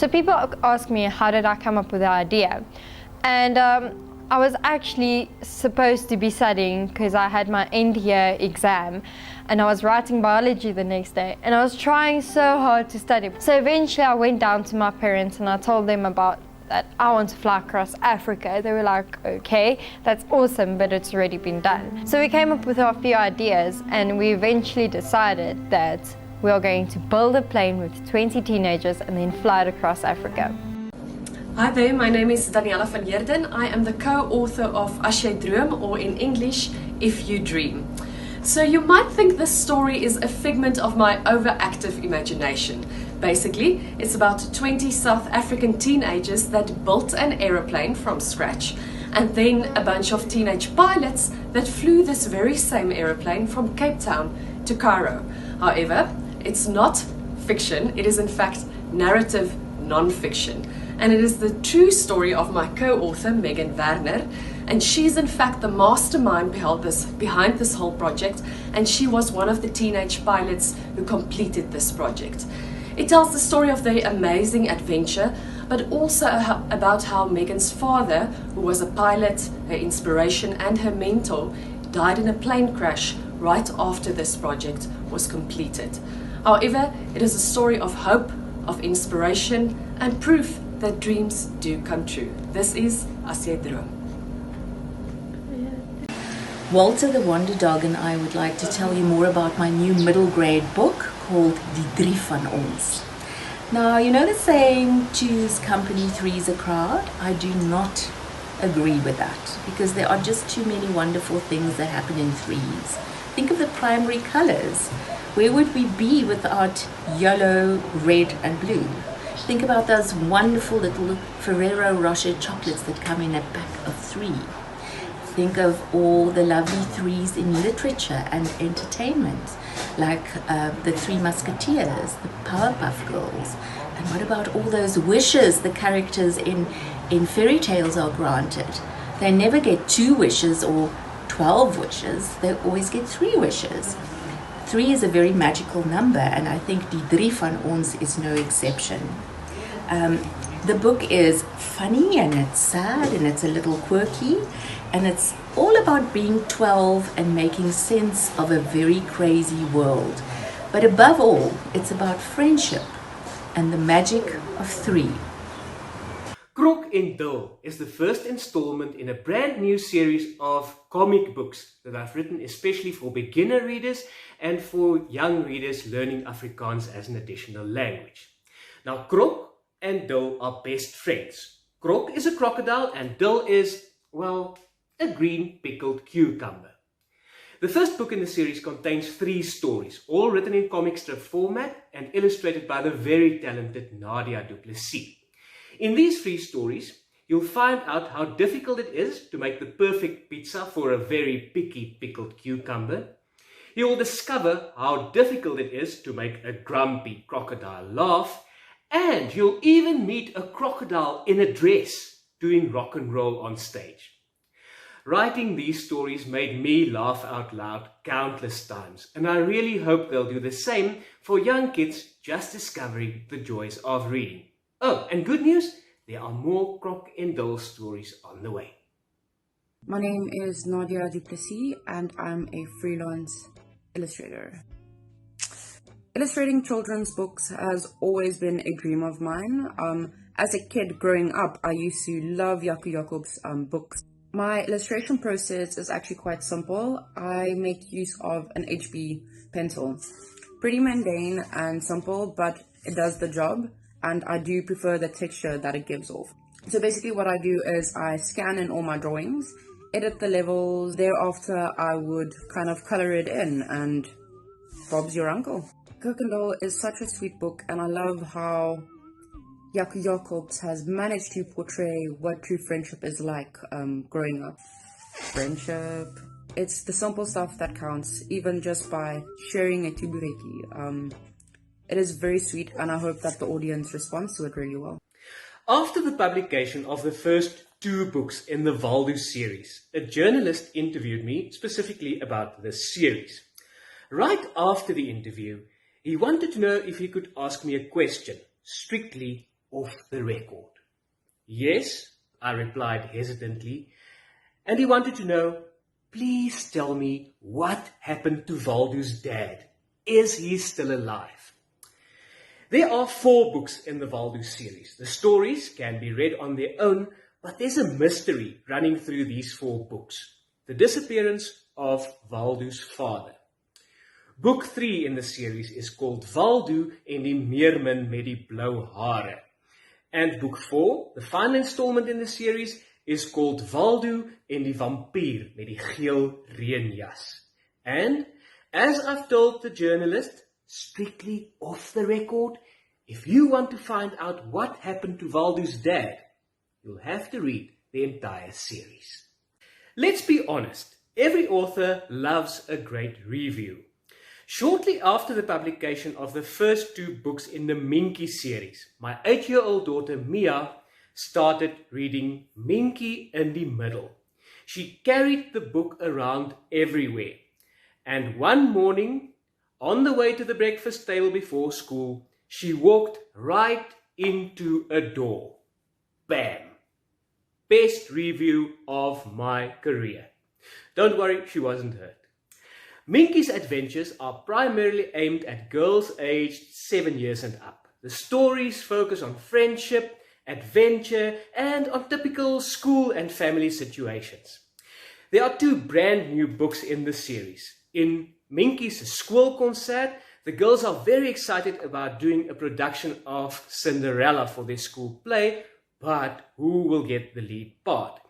So people ask me, how did I come up with the idea? And I was actually supposed to be studying because I had my end year exam and I was writing biology the next day and I was trying so hard to study. So eventually I went down to my parents and I told them about that I want to fly across Africa. They were like, okay, that's awesome, but it's already been done. So we came up with a few ideas and we eventually decided that we are going to build a plane with 20 teenagers and then fly it across Africa. Hi there, my name is Daniela Fallierden. I am the co-author of As Jy Droom, or in English, If You Dream. So you might think this story is a figment of my overactive imagination. Basically, it's about 20 South African teenagers that built an aeroplane from scratch, and then a bunch of teenage pilots that flew this very same aeroplane from Cape Town to Cairo. However, it's not fiction, it is in fact narrative non-fiction. And it is the true story of my co-author, Megan Werner, and she's in fact the mastermind behind this whole project, and she was one of the teenage pilots who completed this project. It tells the story of their amazing adventure, but also about how Megan's father, who was a pilot, her inspiration and her mentor, died in a plane crash right after this project was completed. However, it is a story of hope, of inspiration, and proof that dreams do come true. This is As Jy Droom. Walter the Wonder Dog and I would like to tell you more about my new middle grade book called Die Drie van Ons. Now, you know the saying, choose company, three's a crowd? I do not agree with that because there are just too many wonderful things that happen in threes. Think of the primary colors. Where would we be without yellow, red and blue? Think about those wonderful little Ferrero Rocher chocolates that come in a pack of 3. Think of all the lovely threes in literature and entertainment, like the Three Musketeers, the Powerpuff Girls. And what about all those wishes the characters in fairy tales are granted? They never get 2 wishes or 12 wishes, they always get 3 wishes. 3 is a very magical number, and I think Die Drie van Ons is no exception. The book is funny and it's sad and it's a little quirky, and it's all about being 12 and making sense of a very crazy world. But above all, it's about friendship and the magic of 3. Crook en Dil is the first installment in a brand new series of comic books that I've written especially for beginner readers and for young readers learning Afrikaans as an additional language. Now, Crook and Dil are best friends. Crook is a crocodile and Dil is, well, a green pickled cucumber. The first book in the series contains 3 stories, all written in comic strip format and illustrated by the very talented Nadia du Plessis. In these 3 stories, you'll find out how difficult it is to make the perfect pizza for a very picky pickled cucumber. You'll discover how difficult it is to make a grumpy crocodile laugh, and you'll even meet a crocodile in a dress doing rock and roll on stage. Writing these stories made me laugh out loud countless times, and I really hope they'll do the same for young kids just discovering the joys of reading. Oh, and good news, there are more Crook and Dil stories on the way. My name is Nadia du Plessis and I'm a freelance illustrator. Illustrating children's books has always been a dream of mine. As a kid growing up, I used to love Jaco Jacob's books. My illustration process is actually quite simple. I make use of an HB pencil. Pretty mundane and simple, but it does the job. And I do prefer the texture that it gives off. So basically what I do is I scan in all my drawings, edit the levels, thereafter I would kind of color it in, and Bob's your uncle. Crook and Dil is such a sweet book, and I love how Jaco Jacobs has managed to portray what true friendship is like growing up. Friendship, it's the simple stuff that counts, even just by sharing a tubureki. It is very sweet, and I hope that the audience responds to it really well. After the publication of the first 2 books in the Waldo series, a journalist interviewed me specifically about this series. Right after the interview, he wanted to know if he could ask me a question, strictly off the record. Yes, I replied hesitantly, and he wanted to know, please tell me what happened to Valdu's dad. Is he still alive? There are 4 books in the Valdu series. The stories can be read on their own, but there's a mystery running through these 4 books. The disappearance of Valdu's father. Book 3 in the series is called Valdu en die meermin met die blou hare. And book 4, the final installment in the series, is called Valdu en die vampier met die geel reënjas. And, as I've told the journalist, strictly off the record, if you want to find out what happened to Valdu's dad, you'll have to read the entire series. Let's be honest, every author loves a great review. Shortly after the publication of the first 2 books in the Minky series, my 8-year-old daughter Mia started reading Minky in die Middel. She carried the book around everywhere. And one morning, on the way to the breakfast table before school, she walked right into a door. Bam! Best review of my career. Don't worry, she wasn't hurt. Minky's adventures are primarily aimed at girls aged 7 years and up. The stories focus on friendship, adventure, and on typical school and family situations. There are 2 brand new books in the series. In Minky's Skoolkonsert, the girls are very excited about doing a production of Cinderella for their school play, but who will get the lead part?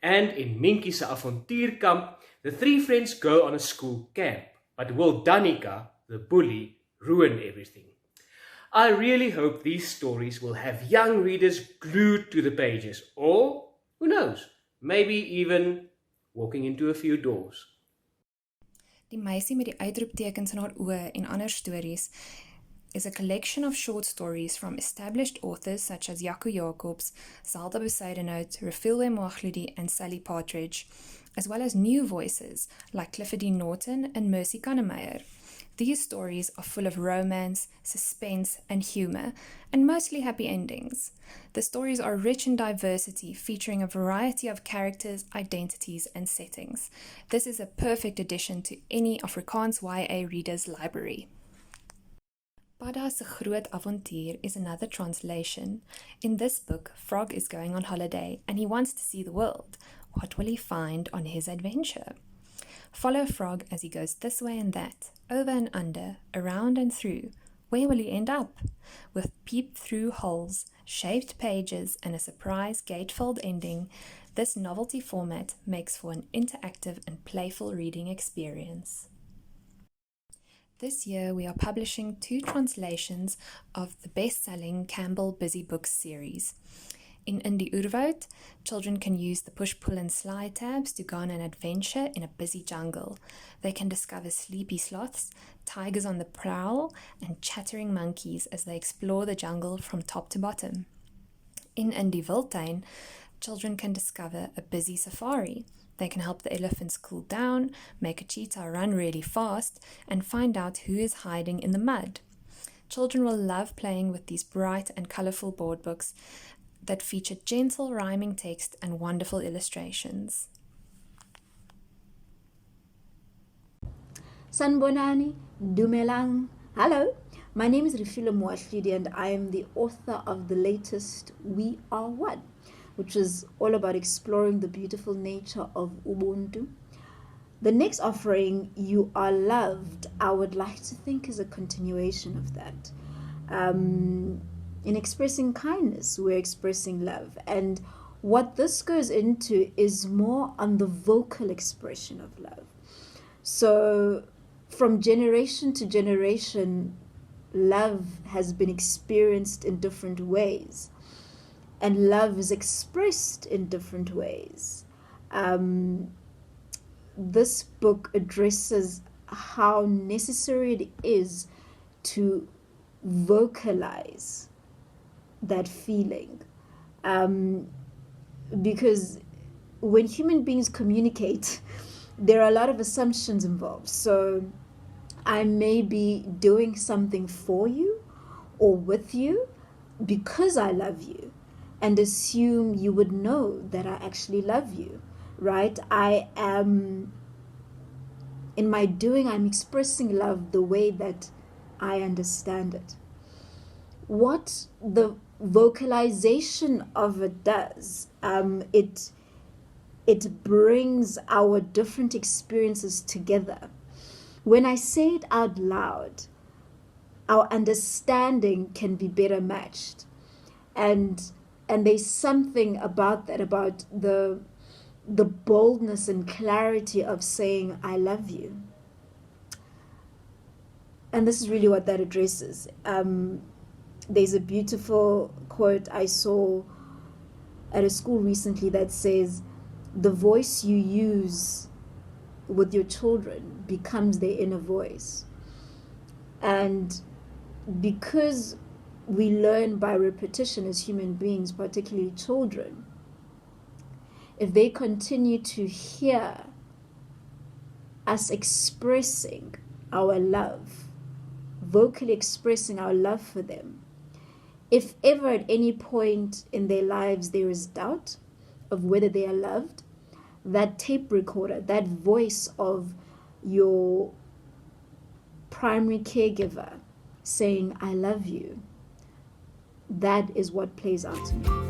And in Minky's Avontuurkamp, the 3 friends go on a school camp, but will Danica, the bully, ruin everything? I really hope these stories will have young readers glued to the pages, or, who knows, maybe even walking into a few doors. Die meisie met die uitroeptekens in haar oë en ander stories is a collection of short stories from established authors such as Jaco Jacobs, Zelda Besuidenhout, Refilwe Moaghludi and Sally Partridge, as well as new voices like Clifford Norton and Mercy Kannemeyer. These stories are full of romance, suspense, and humor, and mostly happy endings. The stories are rich in diversity, featuring a variety of characters, identities, and settings. This is a perfect addition to any Afrikaans YA reader's library. Padda se Groot Avontuur is another translation. In this book, Frog is going on holiday, and he wants to see the world. What will he find on his adventure? Follow Frog as he goes this way and that, over and under, around and through. Where will he end up? With peep-through holes, shaped pages, and a surprise gatefold ending, this novelty format makes for an interactive and playful reading experience. This year we are publishing 2 translations of the best-selling Campbell Busy Books series. In die Oerwoud, children can use the push, pull and slide tabs to go on an adventure in a busy jungle. They can discover sleepy sloths, tigers on the prowl, and chattering monkeys as they explore the jungle from top to bottom. In die Wildtuin, children can discover a busy safari. They can help the elephants cool down, make a cheetah run really fast, and find out who is hiding in the mud. Children will love playing with these bright and colorful board books that feature gentle rhyming text and wonderful illustrations. Sanbonani, Dumelang. Hello, my name is Refilwe Moaghludi and I am the author of the latest We Are One, which is all about exploring the beautiful nature of Ubuntu. The next offering, You Are Loved, I would like to think is a continuation of that. In expressing kindness, we're expressing love. And what this goes into is more on the vocal expression of love. So from generation to generation, love has been experienced in different ways. And love is expressed in different ways. This book addresses how necessary it is to vocalize that feeling, because when human beings communicate, there are a lot of assumptions involved. So I may be doing something for you or with you, because I love you and assume you would know that I actually love you, right? I am, in my doing, I'm expressing love the way that I understand it. What the vocalization of it does, it brings our different experiences together. When I say it out loud, our understanding can be better matched. And there's something about that, about the boldness and clarity of saying, I love you. And this is really what that addresses. There's a beautiful quote I saw at a school recently that says, the voice you use with your children becomes their inner voice. And because we learn by repetition as human beings, particularly children, if they continue to hear us expressing our love, vocally expressing our love for them, if ever at any point in their lives there is doubt of whether they are loved, that tape recorder, that voice of your primary caregiver saying, I love you, that is what plays out to me.